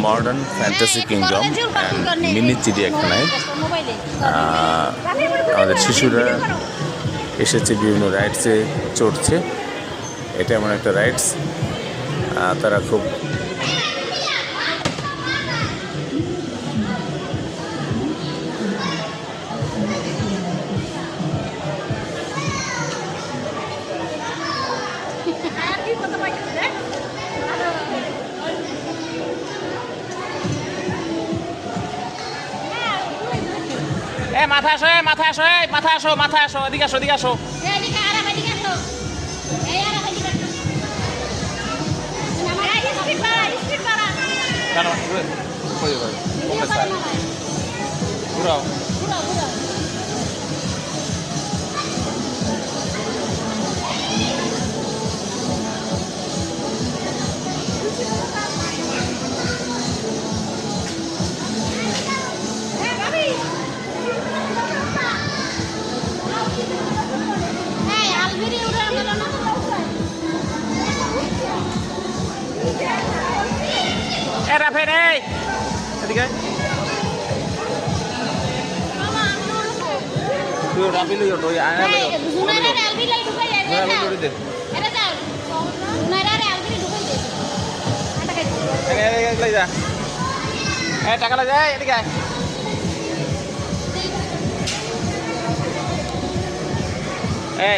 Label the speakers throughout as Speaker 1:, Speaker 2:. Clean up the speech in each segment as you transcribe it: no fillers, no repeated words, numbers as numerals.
Speaker 1: Modern fantasy kingdom and mini চিড়িয়াখানায় আমাদের শিশুরা এসেছে, বিভিন্ন রাইডসে চড়ছে। এটা এমন একটা রাইডস, তারা খুব
Speaker 2: মাথা আসো, মাথা আসো, মাথা আসো, মাথা আসো, এদিকে আসো, এদিকে আসো। ঘুরাও। রাফেন এদিকে তুই রাফি লই ওই আয়না লই
Speaker 3: জুনাইরা আলবি লাই ঢুকাই যায়
Speaker 2: রাফি লই দে
Speaker 3: এটা যাও জুনাইরা আলবি ঢুকাই দে
Speaker 2: টাকা লই যা টাকা লই যায় এদিকে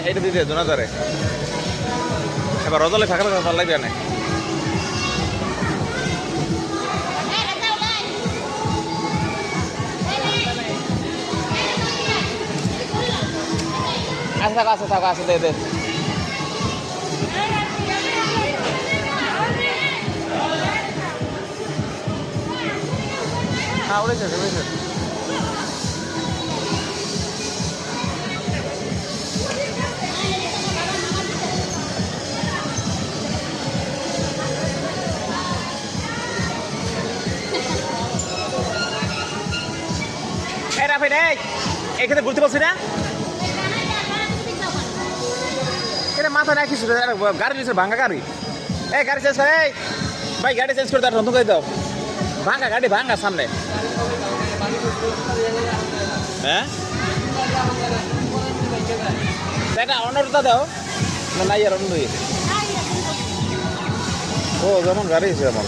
Speaker 2: এটা দিতে জোনা ধরে এবার রজলে থাকার ভালো লাগবে না। আসে থাকো আসে দে হ্যাঁ উড়েছে রাফি এখানে ঘুরতে পারছি না, এটা মাথা না কিছু গাড়ি নিচ্ছে ভাঙা গাড়ি। গাড়ি চেঞ্জ করে ভাই, গাড়ি চেঞ্জ করে দাও, নতুন করে দাও। ভাঙা গাড়ি ভাঙা সামনে, হ্যাঁ এটা অন্যটা দাও না, নাই আর অন্য ও যেমন গাড়ি যেমন